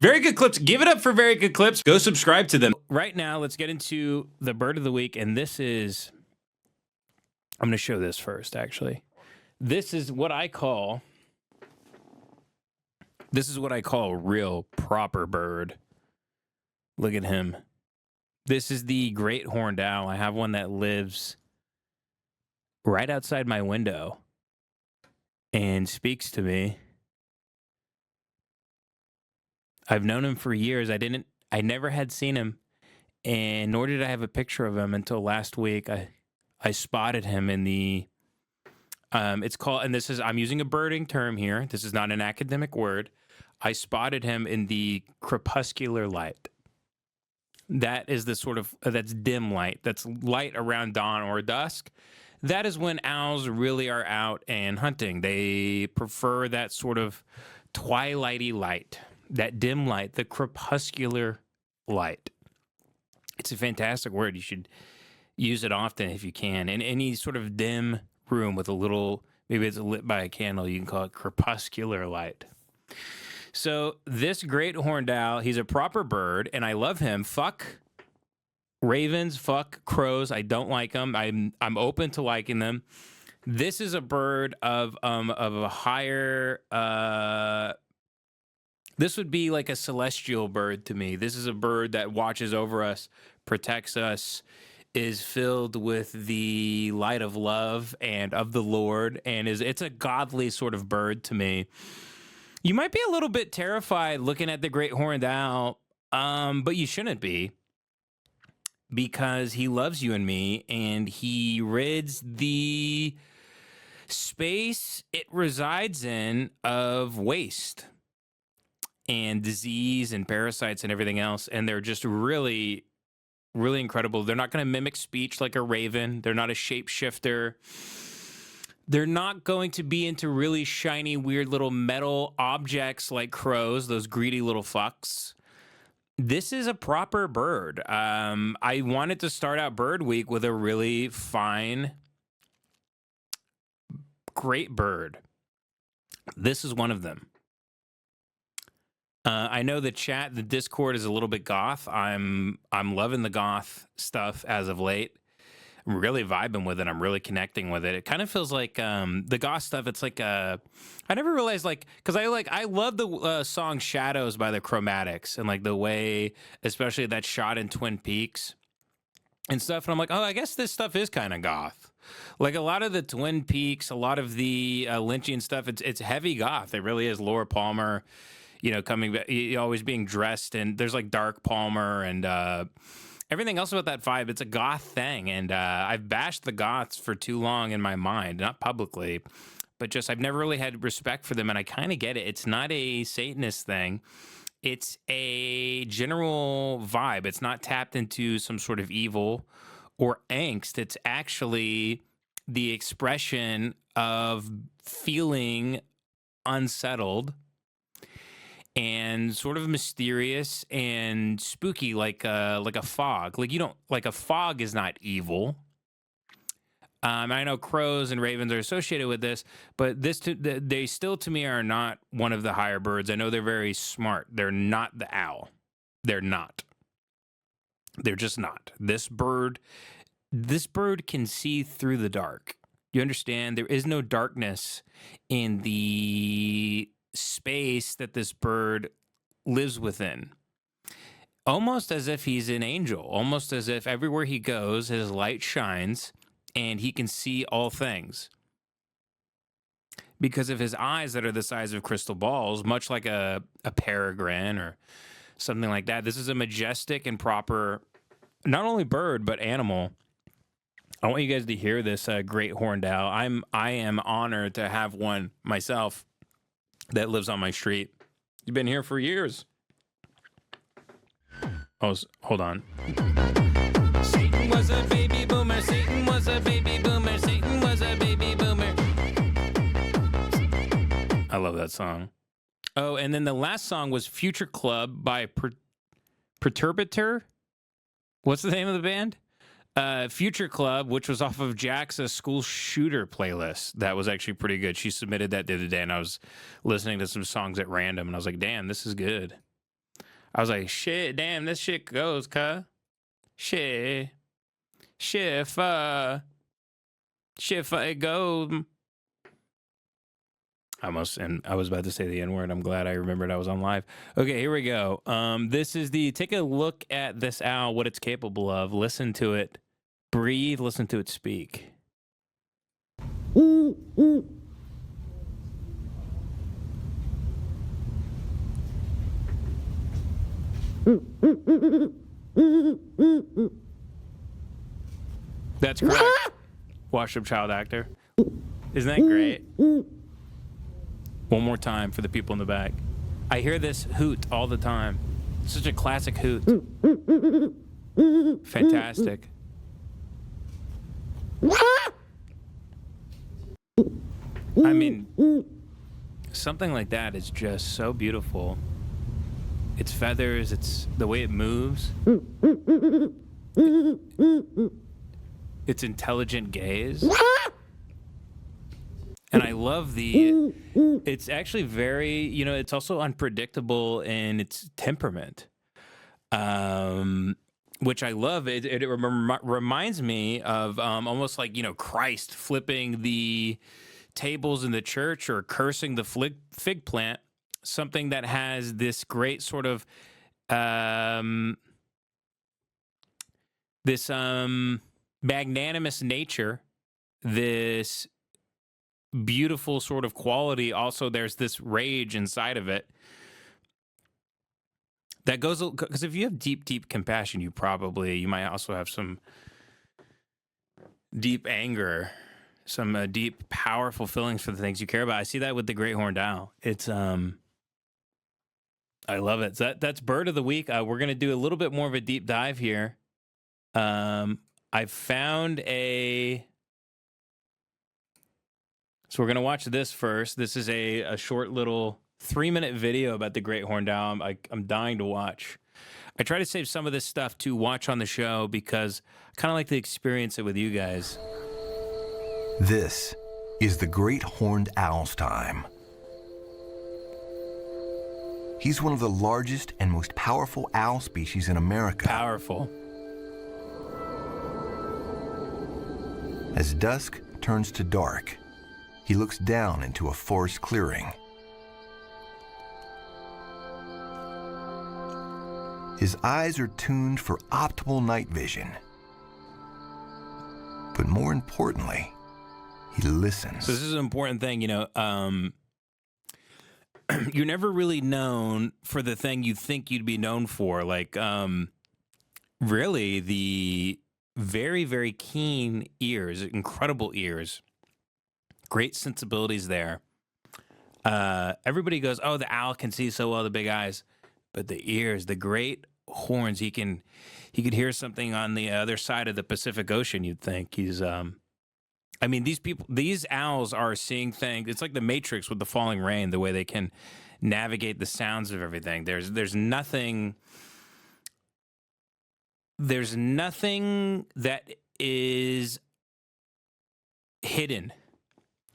Very good clips. Give it up for very good clips. Go subscribe to them. Right now, let's get into the bird of the week. And this is, I'm going to show this first, actually. This is what I call a real proper bird. Look at him. This is the great horned owl. I have one that lives right outside my window and speaks to me. I've known him for years. I never had seen him, and nor did I have a picture of him until last week. I spotted him in the, it's called, and this is, I'm using a birding term here. This is not an academic word. I spotted him in the crepuscular light. That is the sort of, that's dim light. That's light around dawn or dusk. That is when owls really are out and hunting. They prefer that sort of twilighty light. That dim light, the crepuscular light. It's a fantastic word. You should use it often if you can. In any sort of dim room with a little, maybe it's lit by a candle, you can call it crepuscular light. So this great horned owl, he's a proper bird, and I love him. Fuck ravens, fuck crows. I don't like them. I'm open to liking them. This is a bird of a higher. This would be like a celestial bird to me. This is a bird that watches over us, protects us, is filled with the light of love and of the Lord, and it's a godly sort of bird to me. You might be a little bit terrified looking at the great horned owl, but you shouldn't be, because he loves you and me, and he rids the space it resides in of waste and disease and parasites and everything else. And they're just really, really incredible. They're not going to mimic speech like a raven. They're not a shapeshifter. They're not going to be into really shiny, weird little metal objects like crows, those greedy little fucks. This is a proper bird. I wanted to start out Bird Week with a really fine, great bird. This is one of them. I know the chat, the Discord is a little bit goth. I'm loving the goth stuff as of late. I'm really vibing with it. I'm really connecting with it. It kind of feels like the goth stuff. It's like I never realized, like, because I love the song Shadows by the Chromatics, and like the way, especially that shot in Twin Peaks and stuff. And I'm like, oh, I guess this stuff is kind of goth. Like a lot of the Twin Peaks, a lot of the Lynchian stuff, it's heavy goth. It really is. Laura Palmer, coming back, always being dressed, and there's like Dark Palmer and everything else about that vibe. It's a goth thing, and I've bashed the goths for too long in my mind, not publicly, but just I've never really had respect for them, and I kind of get it. It's not a Satanist thing. It's a general vibe. It's not tapped into some sort of evil or angst. It's actually the expression of feeling unsettled and sort of mysterious and spooky, like a fog. Like a fog is not evil. I know crows and ravens are associated with this, but they still to me are not one of the higher birds. I know they're very smart. They're not the owl. They're not. They're just not. This bird can see through the dark. You understand? There is no darkness in the space that this bird lives within. Almost as if he's an angel, almost as if everywhere he goes, his light shines and he can see all things. Because of his eyes that are the size of crystal balls, much like a peregrine or something like that. This is a majestic and proper, not only bird, but animal. I want you guys to hear this great horned owl. I am honored to have one myself that lives on my street. You've been here for years. Oh, hold on. Satan was a baby boomer. Satan was a baby boomer. Satan was a baby boomer. I love that song. Oh, and then the last song was Future Club by Predatory. What's the name of the band? Future Club, which was off of Jack's School Shooter playlist. That was actually pretty good. She submitted that the other day, and I was listening to some songs at random, and I was like, damn, this is good. I was like, shit, damn, this shit goes, cuh. Shit. Shit, it goes. And I was about to say the N-word. I'm glad I remembered I was on live. Okay, here we go. This is take a look at this owl, what it's capable of. Listen to it breathe, listen to it speak. That's correct. Washed up child actor. Isn't that great? One more time for the people in the back. I hear this hoot all the time. Such a classic hoot. Fantastic. I mean, something like that is just so beautiful. Its feathers, it's the way it moves. Its intelligent gaze. And I love it's actually very, it's also unpredictable in its temperament, which I love. It reminds me of almost like, Christ flipping the tables in the church or cursing the fig plant, something that has this great sort of, this magnanimous nature, this beautiful sort of quality. Also, there's this rage inside of it that goes, because if you have deep compassion, you might also have some deep anger, some deep powerful feelings for the things you care about. I see that with the great horned owl. It's I love it. So that's bird of the week. We're gonna do a little bit more of a deep dive here. I found So we're going to watch this first. This is a short little 3-minute video about the great horned owl. I'm dying to watch. I try to save some of this stuff to watch on the show because I kind of like to experience it with you guys. This is the great horned owl's time. He's one of the largest and most powerful owl species in America. Powerful. As dusk turns to dark, he looks down into a forest clearing. His eyes are tuned for optimal night vision. But more importantly, he listens. So this is an important thing, you're never really known for the thing you think you'd be known for. Like, really, the very, very keen ears, incredible ears. Great sensibilities there. Everybody goes, oh, the owl can see so well, the big eyes. But the ears, the great horns, he could hear something on the other side of the Pacific Ocean, you'd think. These owls are seeing things. It's like the Matrix with the falling rain, the way they can navigate the sounds of everything. There's nothing that is hidden.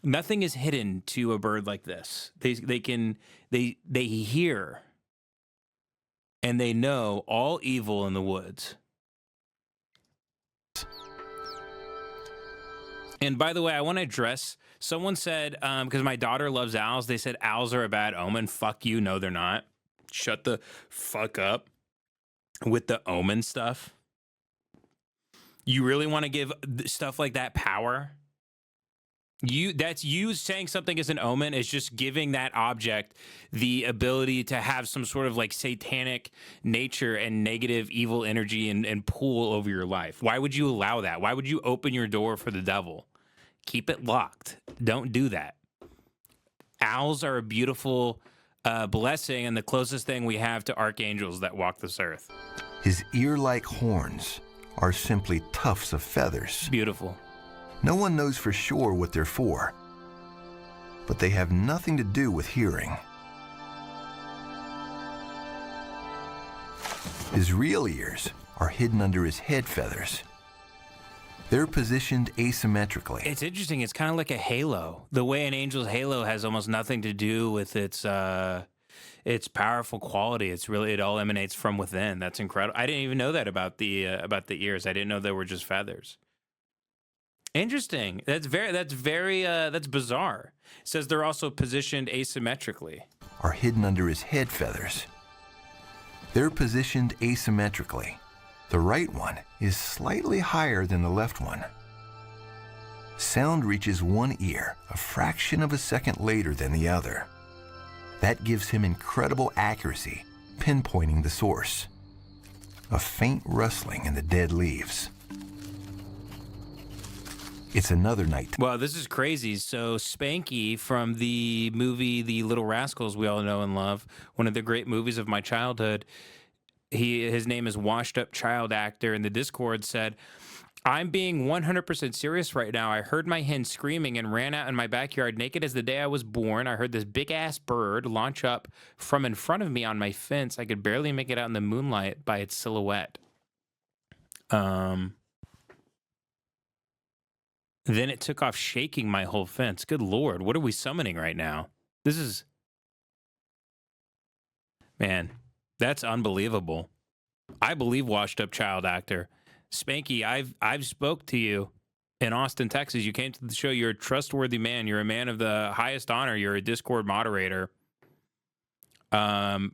Nothing is hidden to a bird like this. They hear and they know all evil in the woods. And by the way, I want to address, someone said, because my daughter loves owls, they said owls are a bad omen. Fuck you. No, they're not. Shut the fuck up with the omen stuff. You really want to give stuff like that power? That's you saying something is an omen is just giving that object the ability to have some sort of like satanic nature and negative evil energy and pull over your life. Why would you allow that? Why would you open your door for the devil? Keep it locked. Don't do that. Owls are a beautiful blessing and the closest thing we have to archangels that walk this earth. His ear-like horns are simply tufts of feathers. Beautiful. No one knows for sure what they're for, but they have nothing to do with hearing. His real ears are hidden under his head feathers. They're positioned asymmetrically. It's interesting. It's kind of like a halo. The way an angel's halo has almost nothing to do with its its powerful quality. It's really, it all emanates from within. That's incredible. I didn't even know that about the ears. I didn't know they were just feathers. Interesting. That's bizarre. It says they're also positioned asymmetrically. Are hidden under his head feathers. They're positioned asymmetrically. The right one is slightly higher than the left one. Sound reaches one ear a fraction of a second later than the other. That gives him incredible accuracy, pinpointing the source. A faint rustling in the dead leaves. It's another night. Well, this is crazy. So Spanky from the movie The Little Rascals we all know and love, one of the great movies of my childhood, his name is Washed Up Child Actor, in the Discord said, I'm being 100% serious right now. I heard my hen screaming and ran out in my backyard naked as the day I was born. I heard this big-ass bird launch up from in front of me on my fence. I could barely make it out in the moonlight by its silhouette. Then it took off shaking my whole fence. Good Lord, what are we summoning right now? This is... Man, that's unbelievable. I believe Washed Up Child Actor. Spanky, I've spoke to you in Austin, Texas. You came to the show. You're a trustworthy man. You're a man of the highest honor. You're a Discord moderator. That's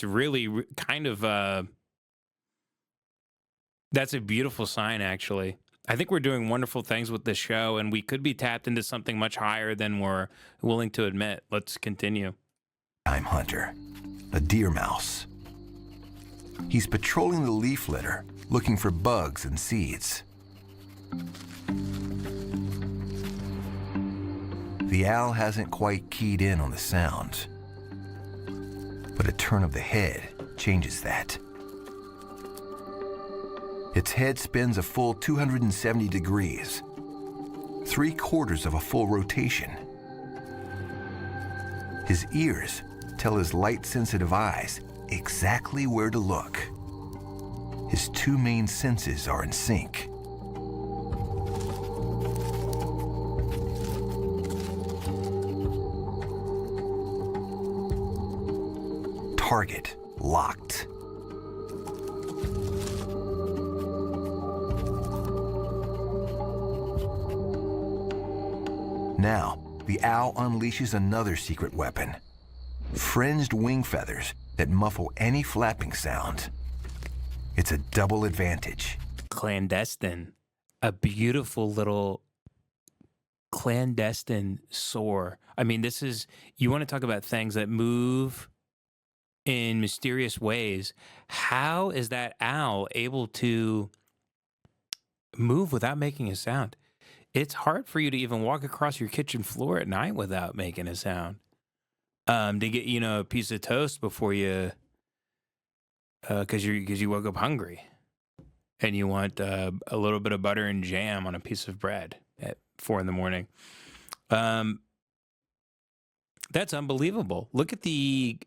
really kind of... That's a beautiful sign, actually. I think we're doing wonderful things with this show, and we could be tapped into something much higher than we're willing to admit. Let's continue. Time hunter, a deer mouse. He's patrolling the leaf litter, looking for bugs and seeds. The owl hasn't quite keyed in on the sound, but a turn of the head changes that. Its head spins a full 270 degrees, 3/4 of a full rotation. His ears tell his light-sensitive eyes exactly where to look. His two main senses are in sync. Target locked. Now, the owl unleashes another secret weapon. Fringed wing feathers that muffle any flapping sound. It's a double advantage. Clandestine. A beautiful little clandestine soar. I mean, this is... You want to talk about things that move in mysterious ways. How is that owl able to move without making a sound? It's hard for you to even walk across your kitchen floor at night without making a sound. To get, a piece of toast before you, because you woke up hungry, and you want a little bit of butter and jam on a piece of bread at 4 a.m. That's unbelievable. Look at the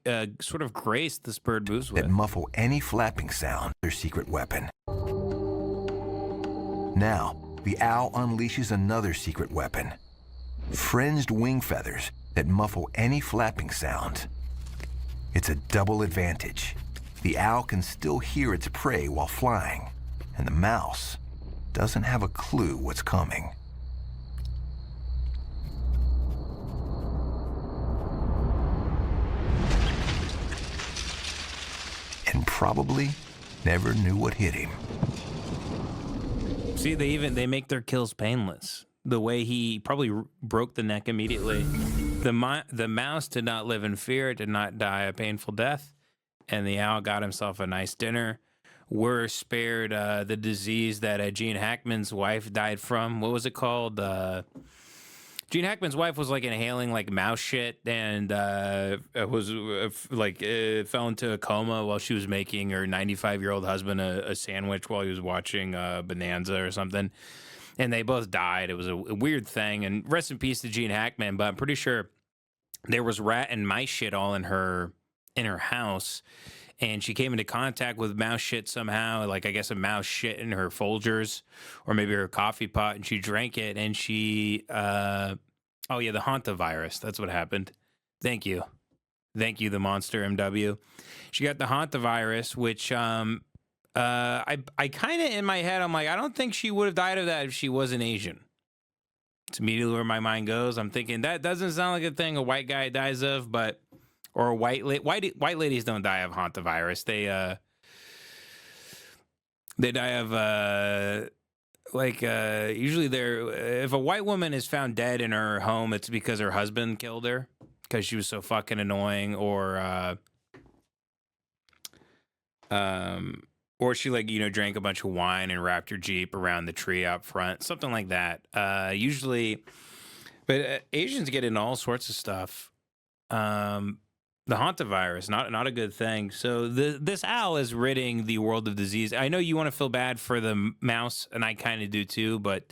sort of grace this bird moves with. That muffle any flapping sound. Their secret weapon. Now, the owl unleashes another secret weapon. Fringed wing feathers that muffle any flapping sound. It's a double advantage. The owl can still hear its prey while flying, and the mouse doesn't have a clue what's coming. And probably never knew what hit him. See, they make their kills painless. The way he probably broke the neck immediately. The mouse did not live in fear, did not die a painful death, and the owl got himself a nice dinner. We're spared the disease that Gene Hackman's wife died from. What was it called? Gene Hackman's wife was like inhaling like mouse shit, and fell into a coma while she was making her 95-year-old husband a sandwich while he was watching Bonanza or something. And they both died. It was a weird thing. And rest in peace to Gene Hackman. But I'm pretty sure there was rat and mice shit all in her house. And she came into contact with mouse shit somehow. Like, I guess a mouse shit in her Folgers or maybe her coffee pot. And she drank it. And she, the hantavirus. That's what happened. Thank you. Thank you, the monster MW. She got the hantavirus, which I kind of in my head I'm like, I don't think she would have died of that if she wasn't Asian. It's immediately where my mind goes. I'm thinking that doesn't sound like a thing a white guy dies of, but or white ladies don't die of hantavirus. They die of usually if a white woman is found dead in her home, it's because her husband killed her because she was so fucking annoying, or she drank a bunch of wine and wrapped her Jeep around the tree out front, something like that. Usually, but Asians get into all sorts of stuff. The hantavirus, not a good thing. So this owl is ridding the world of disease. I know you want to feel bad for the mouse, and I kind of do too, but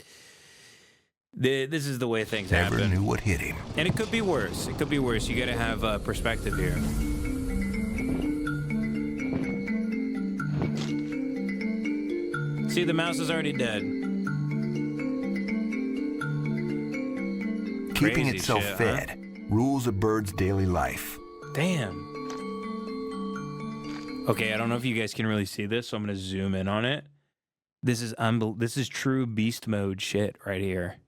this is the way things happen. Never knew what hit him. And it could be worse. It could be worse. You got to have perspective here. See, the mouse is already dead. Keeping Crazy itself shit, fed rules a bird's daily life. Damn. Okay, I don't know if you guys can really see this, so I'm going to zoom in on it. This is true beast mode shit right here.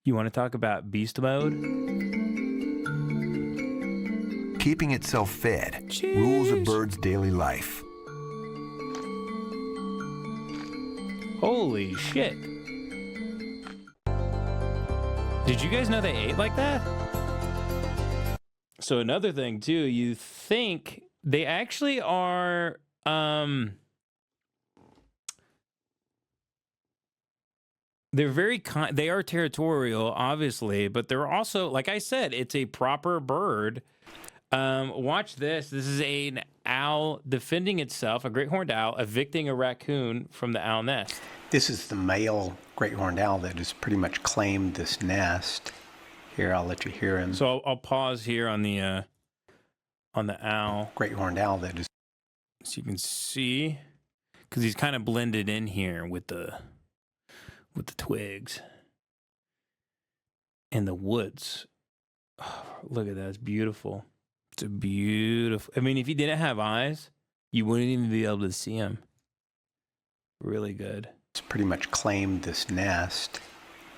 You want to talk about beast mode? Keeping itself fed rules a bird's daily life. Holy shit. Did you guys know they ate like that? So another thing too, you think they actually are they're they are territorial, obviously, but they're also, like I said, it's a proper bird. Watch this. This is an owl defending itself, a great horned owl evicting a raccoon from the owl nest. This is the male great horned owl that has pretty much claimed this nest. Here, I'll let you hear him. So I'll pause here on the owl. Great horned owl that is. So you can see, because he's kind of blended in here with the twigs and the woods. Oh, look at that. It's beautiful. It's a beautiful. I mean, if he didn't have eyes, you wouldn't even be able to see him. Really good. It's pretty much claimed this nest.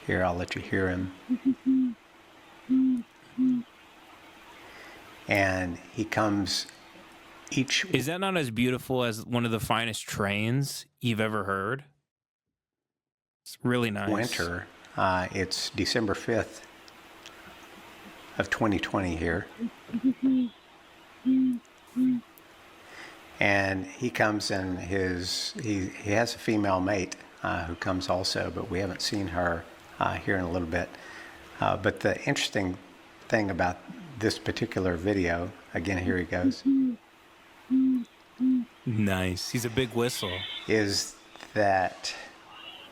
Here, I'll let you hear him. And he comes each... Is that not as beautiful as one of the finest trains you've ever heard? It's really nice. Winter. It's December 5th of 2020 here. And he comes and he has a female mate who comes also, but we haven't seen her here in a little bit. But the interesting thing about this particular video, again, here he goes. Nice. He's a big whistle. Is that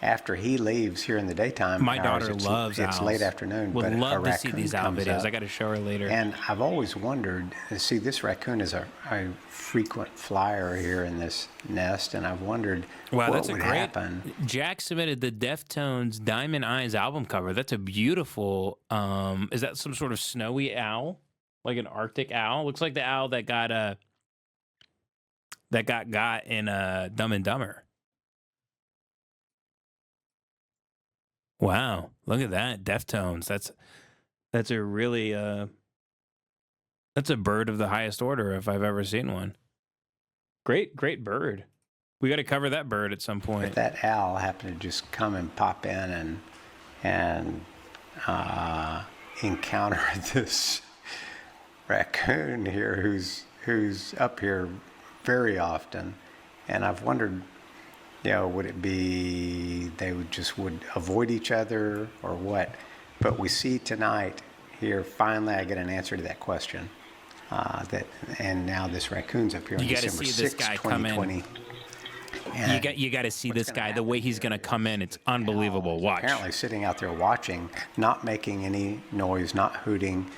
after he leaves here in the daytime, my daughter loves owls. It's late afternoon, would but love a to see these owl videos. up. I got to show her later. And I've always wondered, see, this raccoon is a frequent flyer here in this nest, and I've wondered what would happen. Jack submitted the Deftones Diamond Eyes album cover. That's a beautiful, is that some sort of snowy owl? Like an Arctic owl? Looks like the owl that got in Dumb and Dumber. Wow, look at that. Deftones. That's a really that's a bird of the highest order if I've ever seen one. Great bird. We got to cover that bird at some point. But that owl happened to just come and pop in and encounter this raccoon here who's up here very often, and I've wondered, would it be they would avoid each other or what? But we see tonight here, finally I get an answer to that question. And now this raccoon's up here on December 6th, 2020. You got to see this guy, the way he's going to come in. It's unbelievable. Watch. Apparently sitting out there watching, not making any noise, not hooting.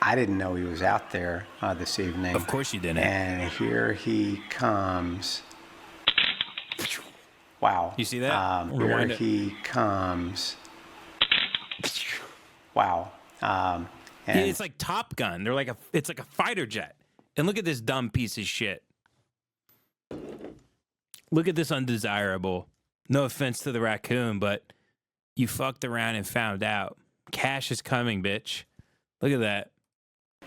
I didn't know he was out there this evening. Of course you didn't. And here he comes. Wow. You see that? Here he comes. Wow. And it's like Top Gun. It's like a fighter jet. And look at this dumb piece of shit. Look at this undesirable. No offense to the raccoon, but you fucked around and found out. Cash is coming, bitch. Look at that.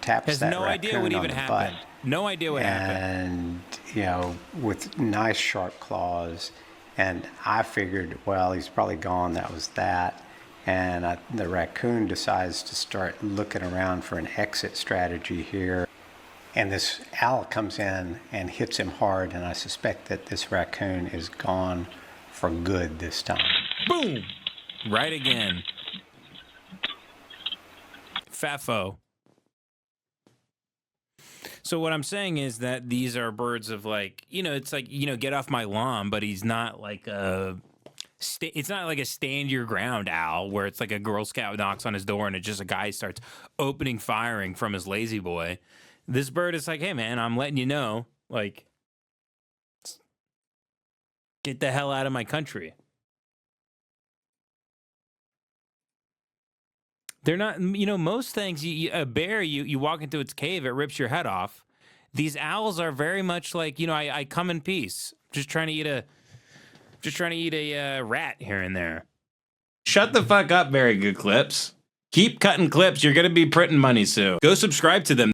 Taps Has that no idea raccoon what on even the happened. butt. No idea what happened. And, you know, with nice sharp claws. And I figured, well, he's probably gone. That was that. And the raccoon decides to start looking around for an exit strategy here. And this owl comes in and hits him hard. And I suspect that this raccoon is gone for good this time. Boom! Right again. Fafo. So what I'm saying is that these are birds of like, you know, it's like, you know, get off my lawn, but he's not like a, it's not like a stand your ground owl where it's like a Girl Scout knocks on his door and it's just a guy starts opening firing from his lazy boy. This bird is like, hey man, I'm letting you know, like, get the hell out of my country. They're not, you know, most things, a bear, you walk into its cave, it rips your head off. These owls are very much like, you know, I come in peace, just trying to eat a rat here and there. Shut the fuck up, Very Good Clips. Keep cutting clips. You're going to be printing money soon. Go subscribe to them.